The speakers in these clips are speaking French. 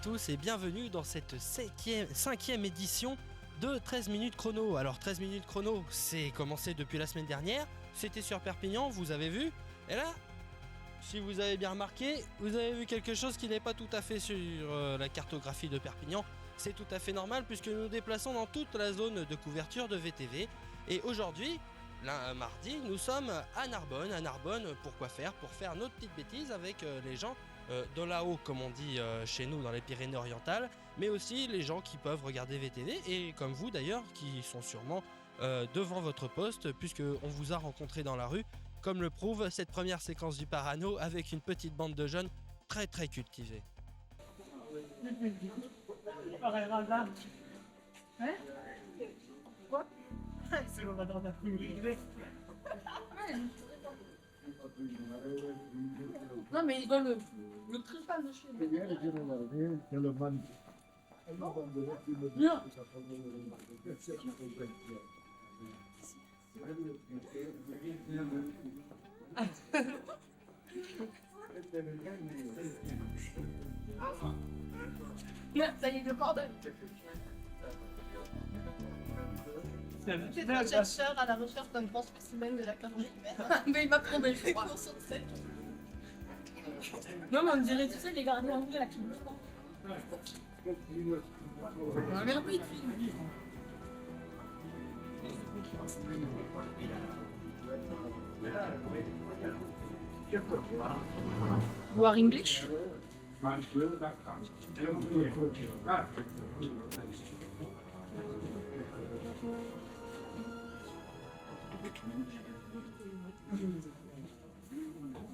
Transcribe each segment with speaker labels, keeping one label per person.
Speaker 1: tous et bienvenue dans cette cinquième édition de 13 minutes chrono. Alors 13 minutes chrono, c'est commencé depuis la semaine dernière, c'était sur Perpignan, vous avez vu. Et là, si vous avez bien remarqué, vous avez vu quelque chose qui n'est pas tout à fait sur la cartographie de Perpignan. C'est tout à fait normal puisque nous nous déplaçons dans toute la zone de couverture de VTV. Et aujourd'hui, mardi, nous sommes à Narbonne. À Narbonne, pourquoi faire? Pour faire notre petite bêtise avec les gens de là-haut, comme on dit chez nous dans les Pyrénées-Orientales, mais aussi les gens qui peuvent regarder VTV et comme vous d'ailleurs, qui sont sûrement devant votre poste, puisqu'on vous a rencontré dans la rue, comme le prouve cette première séquence du Parano avec une petite bande de jeunes très très cultivés.
Speaker 2: Non mais il doit le trépal de chez lui. Ça y est, le bordel. C'est un chercheur à la recherche d'un grand spécimen de la carrière humaine. Mais il m'a promis, je crois. Non, mais on dirait, tu sais, les gardiens anglais là qui me font. Un merveille de film. Voir English?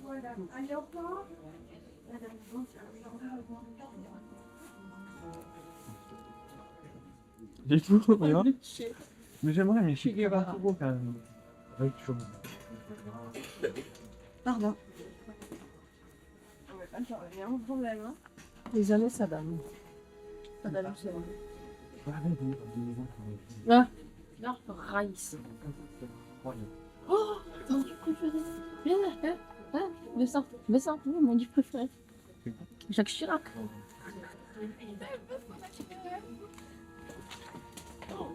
Speaker 2: Voilà, allez au revoir.
Speaker 3: J'ai tout, rien. Mais j'aimerais, mais je suis pas trop beau quand même. Avec chaud.
Speaker 2: Pardon. Il y a un problème, hein. Les années, ça donne. Ça donne, c'est vrai. Ah, non, Raïs. Oh, mon dieu préféré. Viens là, hein, Vincent, mon dieu préféré. Jacques Chirac.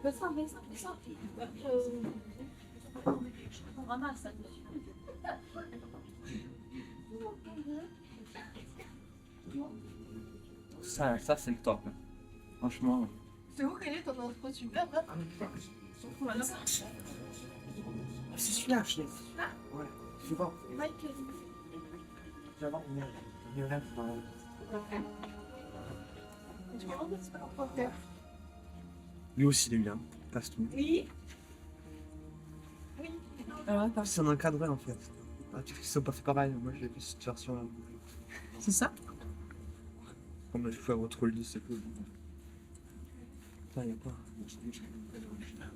Speaker 2: Vincent. On ramasse ça dessus.
Speaker 3: Ça c'est le top. Hein. Franchement.
Speaker 2: C'est où quel est ton intro super là? Voilà.
Speaker 3: C'est celui-là, je l'ai. Ouais, je vois.
Speaker 2: Michael.
Speaker 3: Tu vas voir, il y en a dans.
Speaker 2: Tu vois, c'est pas leur porteur.
Speaker 3: Lui aussi, il est bien. Passe tout.
Speaker 2: Oui. Alors attends.
Speaker 3: C'est un encadré en fait. Ah, tu sais, pas fait pareil. Moi, j'ai vu cette version là.
Speaker 2: C'est ça?
Speaker 3: Comme je fais votre lit, c'est cool. Putain, y'a pas.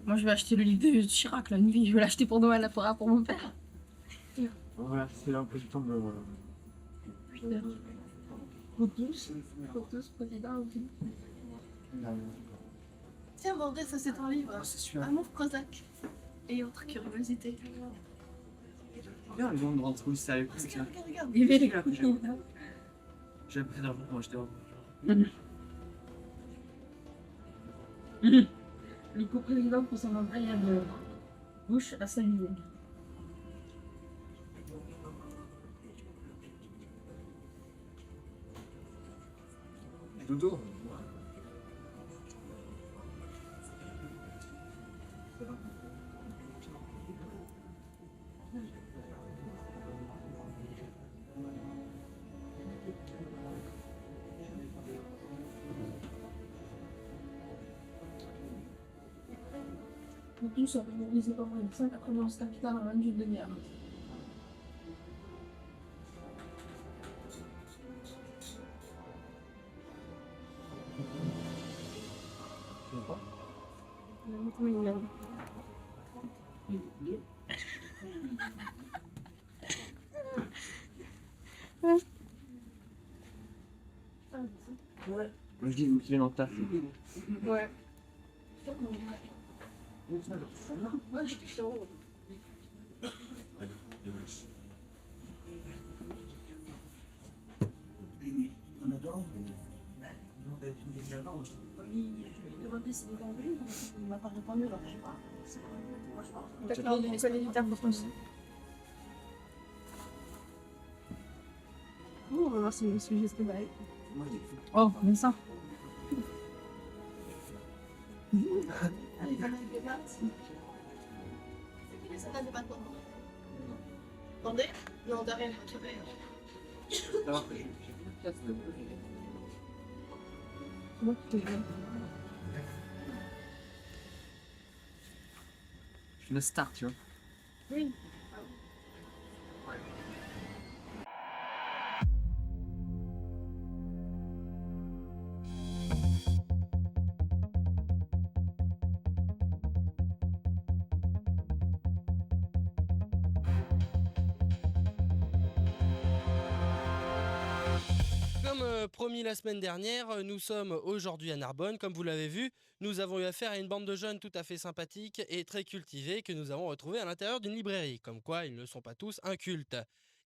Speaker 2: Moi je vais acheter le livre de Chirac la nuit, je vais l'acheter pour Noël pour mon père.
Speaker 3: Voilà, c'est un peu du temps de.
Speaker 2: Putain. Photos, président aussi. Tiens, Bordel, ça c'est un livre.
Speaker 3: C'est celui-là.
Speaker 2: Amour Prozac et autres curiosités.
Speaker 3: Bien, le monde rentre où c'est avec
Speaker 2: Regarde,
Speaker 3: ça.
Speaker 2: regarde. Il est là.
Speaker 3: J'ai appris d'un jour quand j'étais en.
Speaker 2: Le coprésident pour son incroyable bouche à saluer.
Speaker 3: Dodo.
Speaker 2: Nous tous avons mobilisé pas moins de 191 capitales en moins d'une demi-heure.
Speaker 3: Ouais. Moi je dis vous filez dans le taf.
Speaker 2: Ouais. Ouais, je suis chaud. lui demander s'il est anglais, il m'a pas répondu, alors je sais pas. D'accord, on connaît du terme français. On va voir si le sujet se bat. Oh, mais ça. Allez, quand même, les gars. C'est qui les salades de pâtes? Attendez? Non, de rien, je vais. Comment tu fais?
Speaker 3: Une star, tu vois.
Speaker 2: Oui.
Speaker 1: Comme promis la semaine dernière, nous sommes aujourd'hui à Narbonne. Comme vous l'avez vu, nous avons eu affaire à une bande de jeunes tout à fait sympathiques et très cultivés que nous avons retrouvés à l'intérieur d'une librairie. Comme quoi, ils ne sont pas tous incultes.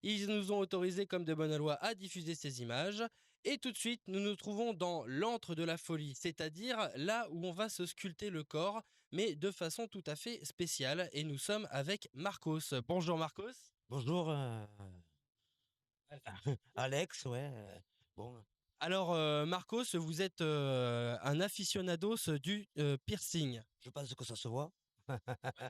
Speaker 1: Ils nous ont autorisés comme de bonne loi à diffuser ces images. Et tout de suite, nous nous trouvons dans l'antre de la folie, c'est-à-dire là où on va se sculpter le corps, mais de façon tout à fait spéciale. Et nous sommes avec Marcos. Bonjour Marcos.
Speaker 4: Bonjour, Alex, ouais. Bon,
Speaker 1: Alors, Marcos, vous êtes un aficionados du piercing.
Speaker 4: je pense que ça se voit.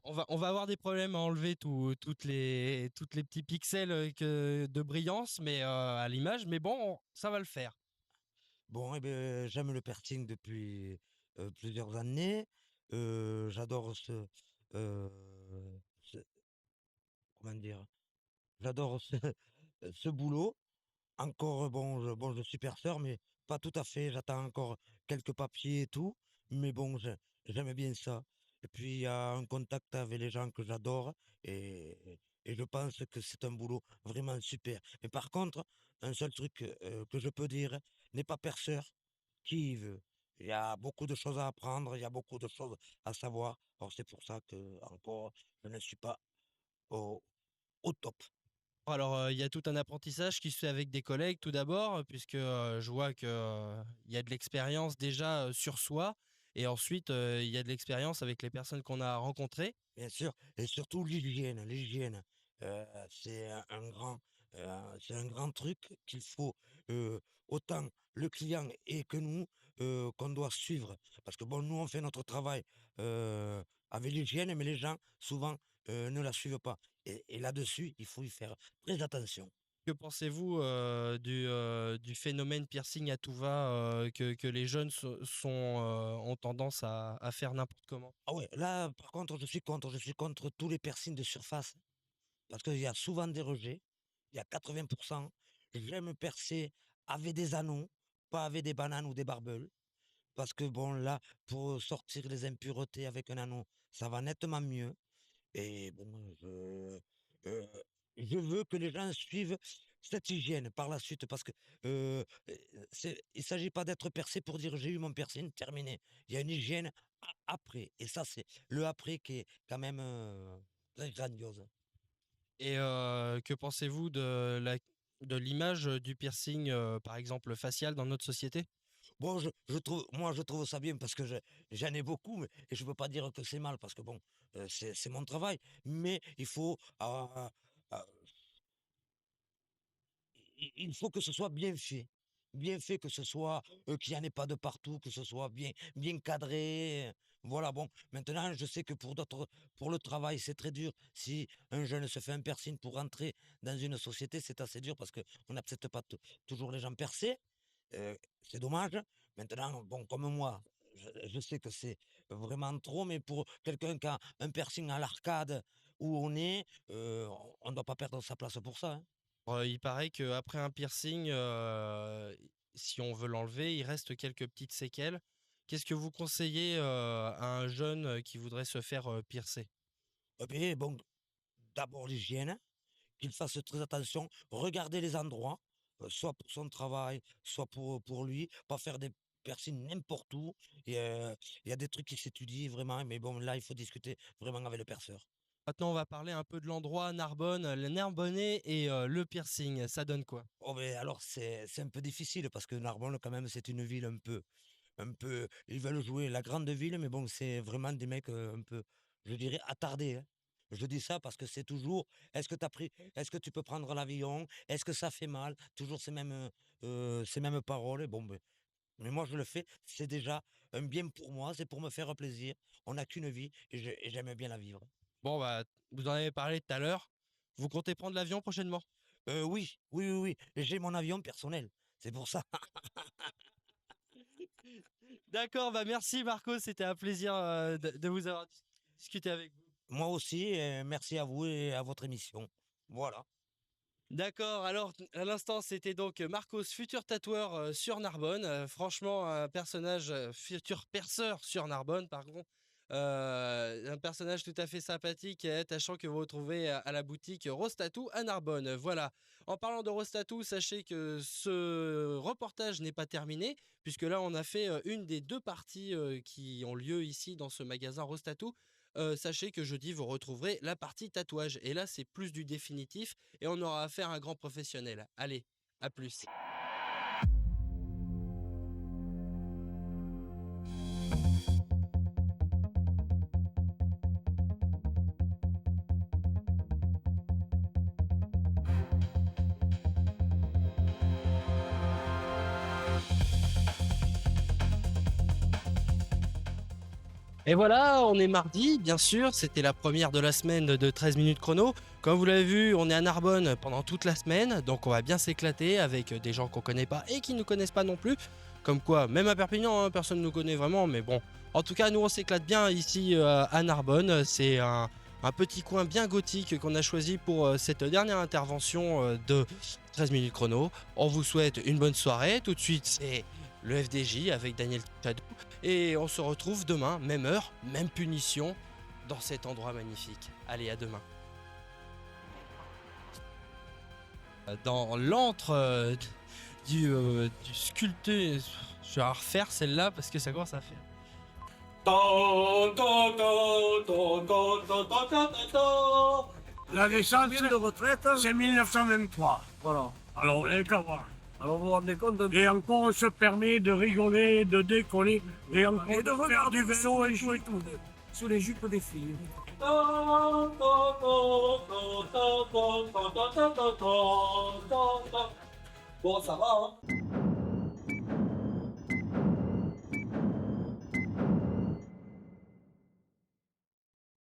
Speaker 1: On va avoir des problèmes à enlever toutes les petits pixels de brillance mais, à l'image, mais bon, ça va le faire.
Speaker 4: Bon, eh ben, j'aime le piercing depuis plusieurs années. J'adore euh, ce- comment dire, j'adore ce boulot. Encore, bon, je suis perceur, mais pas tout à fait. J'attends encore quelques papiers et tout. Mais bon, j'aime bien ça. Et puis, il y a un contact avec les gens que j'adore. Et, et je pense que c'est un boulot vraiment super. Mais par contre, un seul truc que je peux dire, n'est pas perceur qui veut. Il y a beaucoup de choses à apprendre, il y a beaucoup de choses à savoir. Alors, c'est pour ça que, encore, je ne suis pas au, au top.
Speaker 1: Alors, il y a tout un apprentissage qui se fait avec des collègues tout d'abord, puisque, je vois que, il y a de l'expérience déjà, sur soi et ensuite, il y a de l'expérience avec les personnes qu'on a rencontrées.
Speaker 4: Bien sûr, et surtout l'hygiène. L'hygiène, c'est c'est un grand truc qu'il faut, heu, autant le client et que nous, qu'on doit suivre. Parce que bon, nous, on fait notre travail, avec l'hygiène, mais les gens, souvent, ne la suivent pas. Et là-dessus, il faut y faire très attention.
Speaker 1: Que pensez-vous du phénomène piercing à tout va que les jeunes ont tendance à faire n'importe comment?
Speaker 4: Ah ouais, là, par contre, je suis contre tous les piercings de surface. Parce qu'il y a souvent des rejets, il y a 80. J'aime percer avec des anneaux, pas avec des bananes ou des barbels. Parce que bon, là, pour sortir les impuretés avec un anneau, ça va nettement mieux. Et bon, euh, je veux que les gens suivent cette hygiène par la suite. Parce que il ne s'agit pas d'être percé pour dire j'ai eu mon piercing, terminé. Il y a une hygiène après. Et ça, c'est le après qui est quand même très grandiose.
Speaker 1: Et que pensez-vous de l'image du piercing, par exemple facial dans notre société?
Speaker 4: Bon, moi, je trouve ça bien parce que j'en ai beaucoup, et je ne peux pas dire que c'est mal parce que bon, c'est mon travail. Mais il faut que ce soit bien fait. Bien fait, que ce soit, qu'il n'y en ait pas de partout, que ce soit bien cadré. Voilà, bon. Maintenant, je sais que pour d'autres, pour le travail, c'est très dur. Si un jeune se fait un piercing pour rentrer dans une société, c'est assez dur parce qu'on n'accepte pas toujours les gens percés. C'est dommage. Maintenant, bon, comme moi, je sais que c'est vraiment trop, mais pour quelqu'un qui a un piercing à l'arcade où on est, on ne doit pas perdre sa place pour ça, hein.
Speaker 1: Il paraît qu'après un piercing, si on veut l'enlever, il reste quelques petites séquelles. Qu'est-ce que vous conseillez, à un jeune, qui voudrait se faire, piercer?
Speaker 4: Eh bien, bon, d'abord l'hygiène, qu'il fasse très attention, regarder les endroits, soit pour son travail, soit pour lui, pas faire des piercings n'importe où. Et il y a des trucs qui s'étudient vraiment, mais bon, là, il faut discuter vraiment avec le perceur.
Speaker 1: Maintenant, on va parler un peu de l'endroit Narbonne, le Narbonnais et le piercing. Ça donne quoi?
Speaker 4: Oh, mais alors, c'est un peu difficile parce que Narbonne, quand même, c'est une ville ils veulent jouer la grande ville, mais bon, c'est vraiment des mecs un peu, je dirais, attardés, hein. Je dis ça parce que c'est toujours, est-ce que tu peux prendre l'avion? Est-ce que ça fait mal? Toujours ces mêmes paroles. Bon, ben, mais moi, je le fais, c'est déjà un bien pour moi, c'est pour me faire plaisir. On n'a qu'une vie et j'aime bien la vivre.
Speaker 1: Bon, bah, vous en avez parlé tout à l'heure. Vous comptez prendre l'avion prochainement?
Speaker 4: Oui, oui, oui, oui, j'ai mon avion personnel. C'est pour ça.
Speaker 1: D'accord, bah merci Marco, c'était un plaisir de vous avoir discuté avec vous.
Speaker 4: Moi aussi, merci à vous et à votre émission. Voilà.
Speaker 1: D'accord, alors à l'instant c'était donc Marcos, futur tatoueur sur Narbonne. Franchement, un personnage, futur perceur sur Narbonne, pardon. Un personnage tout à fait sympathique, sachant que vous retrouvez à la boutique Rose Tattoo à Narbonne. Voilà. En parlant de Rose Tattoo, sachez que ce reportage n'est pas terminé, puisque là on a fait une des deux parties qui ont lieu ici dans ce magasin Rose Tattoo. Sachez que jeudi vous retrouverez la partie tatouage. Et là c'est plus du définitif et on aura affaire à un grand professionnel. Allez, à plus. Et voilà, on est mardi, bien sûr, c'était la première de la semaine de 13 minutes chrono. Comme vous l'avez vu, on est à Narbonne pendant toute la semaine, donc on va bien s'éclater avec des gens qu'on connaît pas et qui ne nous connaissent pas non plus. Comme quoi, même à Perpignan, hein, personne ne nous connaît vraiment, mais bon. En tout cas, nous on s'éclate bien ici à Narbonne. C'est un petit coin bien gothique qu'on a choisi pour cette dernière intervention de 13 minutes chrono. On vous souhaite une bonne soirée. Tout de suite, c'est le FDJ avec Daniel Chadou. Et on se retrouve demain, même heure, même punition, dans cet endroit magnifique. Allez, à demain. Dans l'antre du sculpté, je vais refaire celle-là parce que ça commence à faire.
Speaker 5: La descente de retraite, c'est 1923. Voilà. Alors, vous n'avez qu'à voir. Alors, vous vous rendez compte Et encore, on se permet de rigoler, de décoller, et encore et de faire du vélo et jouer tout. Sous les jupes des filles. Bon, ça va, hein.